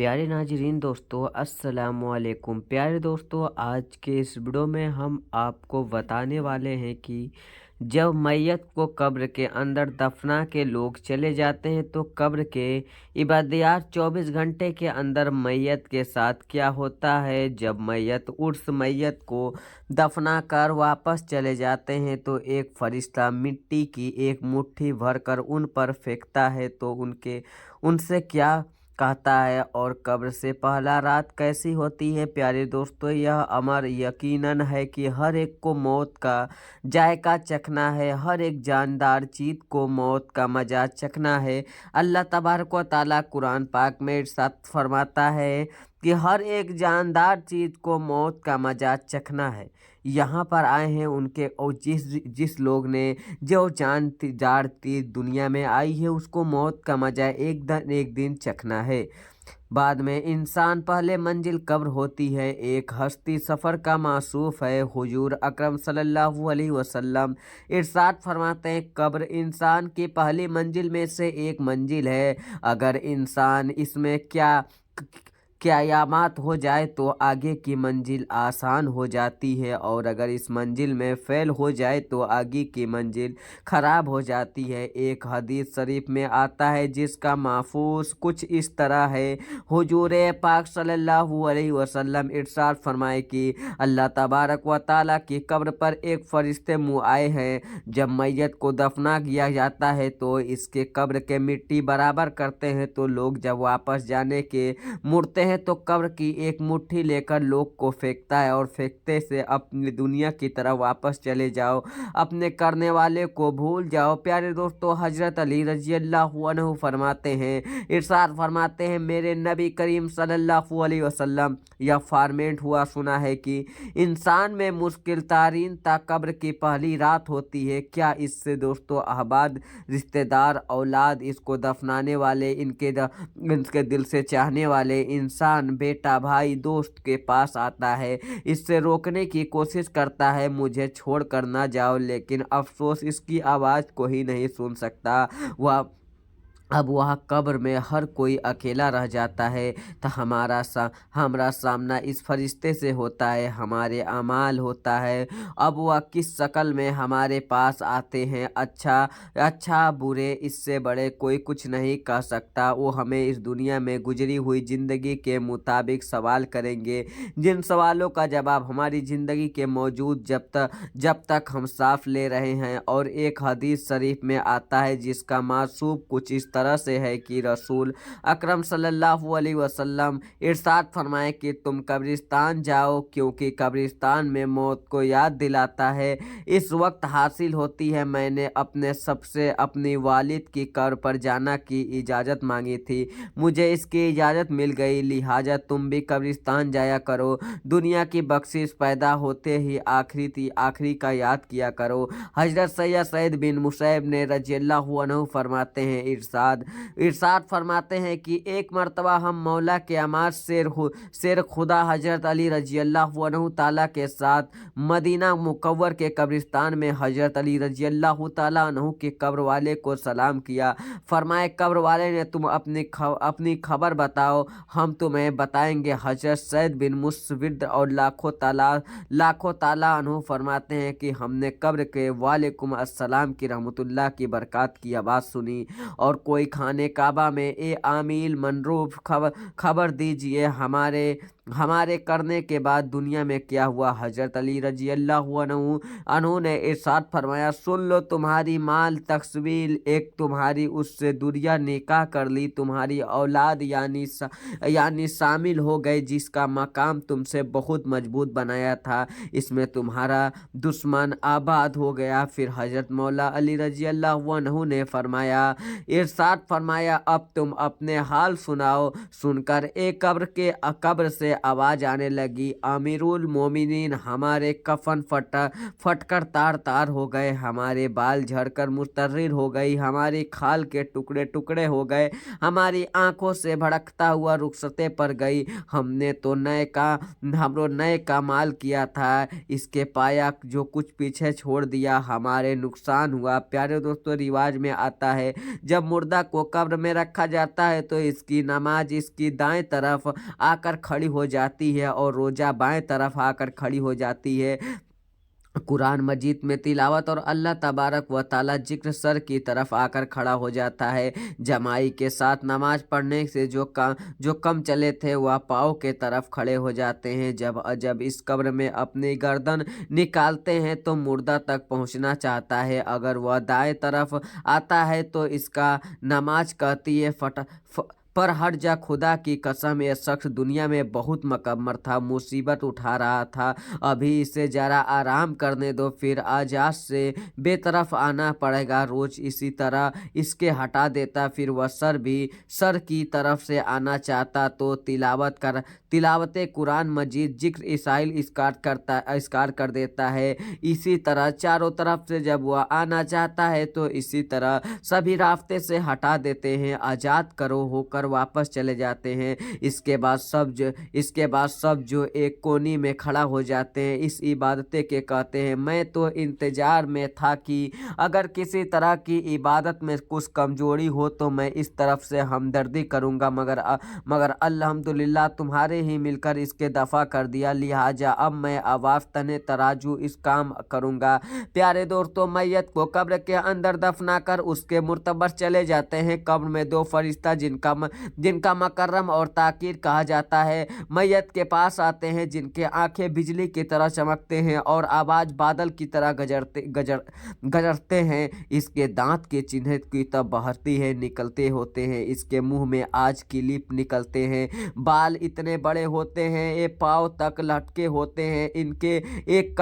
प्यारे नाजरीन दोस्तों, अस्सलाम वालेकुम। प्यारे दोस्तों, आज के इस वीडियो में हम आपको बताने वाले हैं कि जब मैयत को कब्र के अंदर दफना के लोग चले जाते हैं तो कब्र के इबादियात 24 घंटे के अंदर मैयत के साथ क्या होता है। जब मैयत उस मैयत को दफना कर वापस चले जाते हैं तो एक फरिश्ता मिट्टी की एक मुट्ठी भरकर उन पर फेंकता है तो उनसे क्या कहता है और कब्र से पहला रात कैसी होती है। प्यारे दोस्तों, यह अमर यकीनन है कि हर एक को मौत का जायका चखना है, हर एक जानदार चीज़ को मौत का मजा चखना है। अल्लाह तबारक व तआला कुरान पाक में इरशाद फरमाता है कि हर एक जानदार चीज़ को मौत का मजा चखना है। यहाँ पर आए हैं उनके और जिस लोग ने जो जानदार चीज़ दुनिया में आई है उसको मौत का मजा एक दिन चखना है। बाद में इंसान पहले मंजिल कब्र होती है। एक हस्ती सफ़र का मासूफ है। हुजूर अकरम सल्लल्लाहु अलैहि वसल्लम इरशाद फरमाते हैं, कब्र इंसान की पहली मंजिल में से एक मंजिल है। अगर इंसान इसमें क़यामत हो जाए तो आगे की मंजिल आसान हो जाती है और अगर इस मंजिल में फ़ेल हो जाए तो आगे की मंजिल ख़राब हो जाती है। एक हदीस शरीफ में आता है जिसका महफूज कुछ इस तरह है। हुजूर पाक सल्लल्लाहु अलैहि वसल्लम इरशाद फरमाए कि अल्लाह तबारक व तआला की कब्र पर एक फ़रिश्ते मुँह आए हैं। जब मैयत को दफना किया जाता है तो इसके कब्र के मिट्टी बराबर करते हैं तो लोग जब वापस जाने के मुड़ते हैं तो कब्र की एक मुट्ठी लेकर लोग को फेंकता है और फेंकते से अपनी दुनिया की तरफ वापस चले जाओ, अपने करने वाले को भूल जाओ। प्यारे दोस्तों, हजरत अली रजी अल्लाहु अन्हु फरमाते हैं, इरशाद फरमाते हैं, मेरे नबी करीम सल्लल्लाहु अलैहि वसल्लम यह फॉर्मेट हुआ सुना है कि इंसान में मुश्किल तारीन ता कब्र की पहली रात होती है। क्या इससे दोस्तों अहबाब, रिश्तेदार, औलाद, इसको दफनाने वाले, इनके दिल से चाहने वाले इंसान, बेटा, भाई, दोस्त के पास आता है, इससे रोकने की कोशिश करता है मुझे छोड़ कर ना जाओ, लेकिन अफसोस इसकी आवाज़ को ही नहीं सुन सकता। अब वह कब्र में हर कोई अकेला रह जाता है तो हमारा सामना इस फरिश्ते से होता है, हमारे अमाल होता है। अब वह किस शक्ल में हमारे पास आते हैं, अच्छा बुरे, इससे बड़े कोई कुछ नहीं कह सकता। वो हमें इस दुनिया में गुजरी हुई ज़िंदगी के मुताबिक सवाल करेंगे, जिन सवालों का जवाब हमारी ज़िंदगी के मौजूद जब तक हम सांस ले रहे हैं। और एक हदीस शरीफ में आता है जिसका मासूब कुछ इस तरह से है कि रसूल अकरम सल्लल्लाहु अलैहि वसल्लम इरशाद फरमाए कि तुम कब्रिस्तान जाओ, क्योंकि कब्रिस्तान में मौत को याद दिलाता है। इस वक्त हासिल होती है। मैंने अपनी वालिद की कब्र पर जाना की इजाज़त मांगी थी, मुझे इसकी इजाज़त मिल गई, लिहाजा तुम भी कब्रिस्तान जाया करो। दुनिया की बख्शिश पैदा होते ही आखिरी का याद किया करो। हजरत सैयद बिन मुसैब ने रज़ियल्लाहु अन्हु फरमाते हैं, इरशाद फरमाते हैं कि एक मर्तबा हम मौला के अमाज शेर खुदा हजरत अली रज़ियल्लाहु अन्हु ताला के साथ मदीना मुकव्वर के कब्रिस्तान में हजरत अली रज़ियल्लाहु ताला अन्हु के कब्र वाले को सलाम किया। फरमाए, कब्र वाले ने, तुम अपनी खबर बताओ, हम तुम्हें बताएंगे। हजरत सैयद बिन मुसविद और लाखों ताला अन्हु फरमाते हैं कि हमने कब्र के वालेकुम अस्सलाम की रहमतुल्लाह की बरकत की आवाज़ सुनी और कोई खाने काबा में ए आमील मनरूफ खबर दीजिए, हमारे करने के बाद दुनिया में क्या हुआ। हजरत अली रजी अल्लाहु अन्हु ने इरशाद फरमाया, सुन लो, तुम्हारी माल तकसील एक तुम्हारी उससे दुरिया निकाह कर ली, तुम्हारी औलाद यानी शामिल हो गए, जिसका मकाम तुमसे बहुत मजबूत बनाया था, इसमें तुम्हारा दुश्मन आबाद हो गया। फिर हजरत मौला अली रजी अल्लाहु अन्हु ने इरशाद फरमाया, अब तुम अपने हाल सुनाओ। सुनकर एक कब्र से आवाज़ आने लगी, अमीरुल मोमिनीन, हमारे कफन फटकर तार तार हो गए, हमारे बाल झड़कर मुस्तर्रिर हो गई, हमारी खाल के टुकड़े टुकड़े हो गए, हमारी आंखों से भड़कता हुआ रुखसते पर गई, हमरो नए का माल किया था, इसके पाया जो कुछ पीछे छोड़ दिया, हमारे नुकसान हुआ। प्यारे दोस्तों, रिवाज में आता है जब मुर्दा को कब्र में रखा जाता है तो इसकी नमाज इसकी दाएं तरफ आकर खड़ी हो जाती है और रोजा बाएं तरफ आकर खड़ी हो जाती है। कुरान मजीद में तिलावत और अल्लाह तबारक व ताला जिक्र सर की तरफ आकर खड़ा हो जाता है। जमाई के साथ नमाज पढ़ने से जो कम चले थे वह पाँव के तरफ खड़े हो जाते हैं। जब इस कब्र में अपनी गर्दन निकालते हैं तो मुर्दा तक पहुंचना चाहता है। अगर वह दाएं तरफ आता है तो इसका नमाज कहती है पर हट जा, खुदा की कसम, यह शख्स दुनिया में बहुत मकम्मर था, मुसीबत उठा रहा था, अभी इसे जरा आराम करने दो, फिर आजाद से बेतरफ आना पड़ेगा। रोज इसी तरह इसके हटा देता, फिर वह सर की तरफ से आना चाहता तो तिलावत कुरान मजीद जिक्र इसाइल इसकार कर देता है। इसी तरह चारों तरफ से जब वह आना चाहता है तो इसी तरह सभी रास्ते से हटा देते हैं, आजाद करो होकर वापस चले जाते हैं। इसके बाद सब जो एक कोनी में खड़ा हो जाते हैं। इस इबादत के कहते हैं, मैं तो इंतजार में था कि अगर किसी तरह की इबादत में कुछ कमजोरी हो तो मैं इस तरफ से हमदर्दी करूंगा, मगर अल्हम्दुलिल्लाह तुम्हारे ही मिलकर इसके दफा कर दिया, लिहाजा अब मैं आवाज तने तराजू इस काम करूंगा। प्यारे दोस्तों, मैयत को कब्र के अंदर दफनाकर उसके मुर्तबर चले जाते हैं। कब्र में दो फरिश्ता जिनका मकर्रम और ताकीर कहा जाता है मैयत के पास आते हैं, जिनके आंखें बिजली की तरह चमकते हैं और आवाज बादल की तरह गजरते हैं। इसके दांत के चिन्ह की तब बहरती है निकलते होते हैं, इसके मुंह में आज की लिप निकलते हैं, बाल इतने बड़े होते हैं ये पाँव तक लटके होते हैं, इनके एक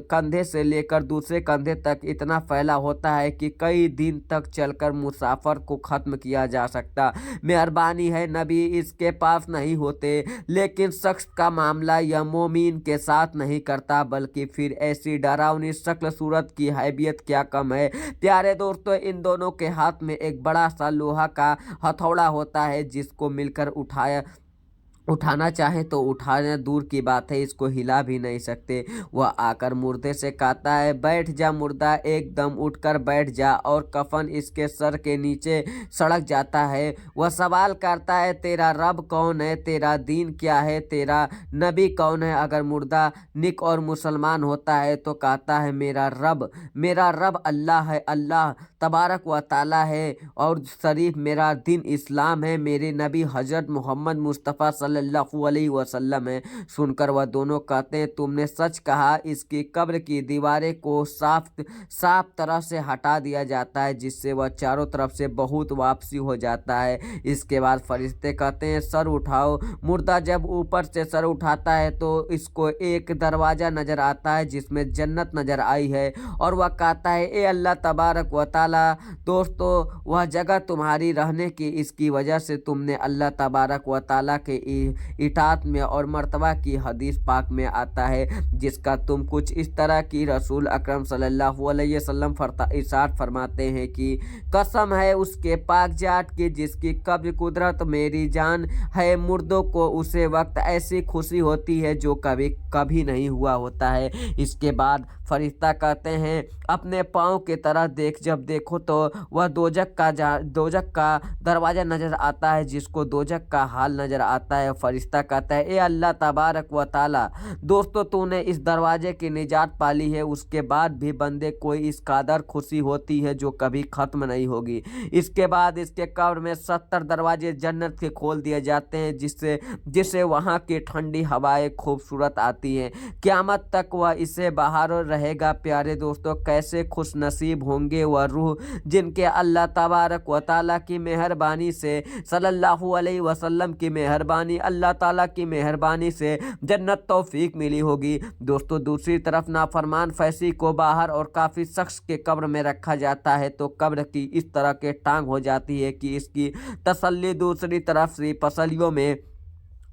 कंधे से लेकर दूसरे कंधे तक इतना फैला होता है कि कई दिन तक चलकर मुसाफर को खत्म किया जा सकता। मेहरबानी है नबी इसके पास नहीं होते, लेकिन शख्स का मामला यह मोमीन के साथ नहीं करता, बल्कि फिर ऐसी डरावनी शक्ल सूरत की हैबियत क्या कम है। प्यारे दोस्तों, इन दोनों के हाथ में एक बड़ा सा लोहा का हथौड़ा होता है, जिसको मिलकर उठाना चाहे तो उठाना दूर की बात है, इसको हिला भी नहीं सकते। वह आकर मुर्दे से कहता है, बैठ जा मुर्दा, एकदम उठकर बैठ जा, और कफन इसके सर के नीचे सड़क जाता है। वह सवाल करता है, तेरा रब कौन है, तेरा दीन क्या है, तेरा नबी कौन है। अगर मुर्दा निक और मुसलमान होता है तो कहता है, मेरा रब अल्लाह है, अल्लाह तबारक व ताला है, और शरीफ मेरा दीन इस्लाम है, मेरे नबी हजरत मोहम्मद मुस्तफ़ा सल्लल्लाहु अलैहि वसल्लम है। सुनकर वह दोनों कहते हैं, तुमने सच कहा। इसकी कब्र की दीवारें को साफ तरह से हटा दिया जाता है, जिससे वह चारों तरफ से बहुत वापसी हो जाता है। इसके बाद फरिश्ते कहते हैं, सर उठाओ। मुर्दा जब ऊपर से सर उठाता है तो इसको एक दरवाजा नजर आता है जिसमें जन्नत नजर आई है, और वह कहता है, ए अल्लाह तबारक व ताला, दोस्तों वह जगह तुम्हारी रहने की, इसकी वजह से तुमने अल्लाह तबारक व ताला के इताअत में और मर्तबा की हदीस पाक में आता है, जिसका तुम कुछ इस तरह की रसूल अकरम सल्लल्लाहु अलैहि वसल्लम इरशाद फरमाते हैं कि कसम है उसके पाक जात की जिसकी कब्र कुदरत मेरी जान है, मुर्दों को उसे वक्त ऐसी खुशी होती है जो कभी नहीं हुआ होता है। इसके बाद फरिश्ता कहते हैं, अपने पाँव के तरह देख, जब देखो तो वह दोजक का दरवाजा नजर आता है, जिसको दोजक का हाल नजर आता है। फरिश्ता कहता है, ए अल्लाह तबारक व ताला, दोस्तों तूने इस दरवाजे की निजात पाली है, उसके बाद भी बंदे कोई इस कादर खुशी होती है जो कभी खत्म नहीं होगी। इसके बाद इसके कब्र में 70 दरवाजे जन्नत के खोल दिए जाते हैं, जिससे वहाँ की ठंडी हवाएं खूबसूरत आती हैं, क़यामत तक वह इसे बाहर रहेगा। प्यारे दोस्तों, कैसे खुश नसीब होंगे वह रूह जिनके अल्लाह तबारक व ताला की मेहरबानी से, सल्लल्लाहु अलैहि वसल्लम की मेहरबानी, अल्लाह ताला की मेहरबानी से जन्नत तौफीक मिली होगी। दोस्तों, दूसरी तरफ नाफरमान फैसी को बाहर और काफ़ी शख्स के कब्र में रखा जाता है तो कब्र की इस तरह के टांग हो जाती है कि इसकी तसल्ली दूसरी तरफ से पसलियों में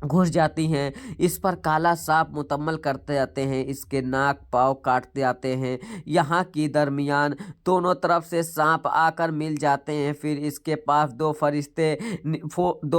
घुस जाती हैं। इस पर काला सांप मुकम्मल करते जाते हैं, इसके नाक पाँव काटते जाते हैं। यहाँ की दरमियान दोनों तरफ से सांप आकर मिल जाते हैं। फिर इसके पास दो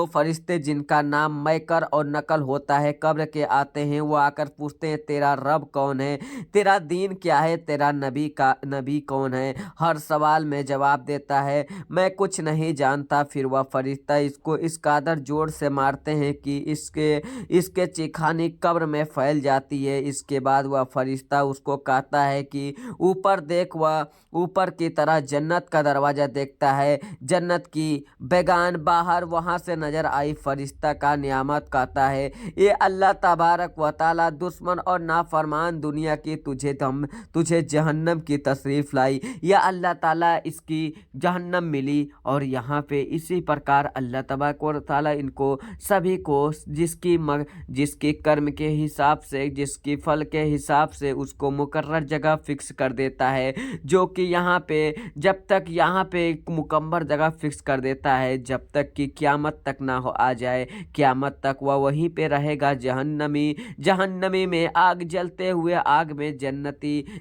फरिश्ते जिनका नाम मैकर और नकल होता है कब्र के आते हैं। वो आकर पूछते हैं तेरा रब कौन है, तेरा दीन क्या है, तेरा नबी कौन है। हर सवाल में जवाब देता है मैं कुछ नहीं जानता। फिर वह फरिश्ता इसको इस कदर जोर से मारते हैं कि इसके चिखानी कब्र में फैल जाती है। इसके बाद वह फरिश्ता उसको कहता है कि ऊपर देख। वह ऊपर की तरह जन्नत का दरवाज़ा देखता है, जन्नत की बेगान बाहर वहाँ से नज़र आई। फरिश्ता का नियामत कहता है ये अल्लाह तबारक व तआला दुश्मन और नाफरमान दुनिया की तुझे जहन्नम की तशरीफ़ लाई। या अल्लाह ताला इसकी जहन्नम मिली। और यहाँ पे इसी प्रकार अल्लाह तबारक व तआला इनको सभी को जिसकी कर्म के हिसाब से, जिसकी फल के हिसाब से उसको मुकर्रर जगह फिक्स कर देता है। जो कि यहाँ पे जब तक यहाँ पे एक मुकम्मल जगह फिक्स कर देता है जब तक कि क़यामत तक ना हो आ जाए। क़यामत तक वह वहीं पे रहेगा जहन्नमी में आग जलते हुए, आग में जन्नती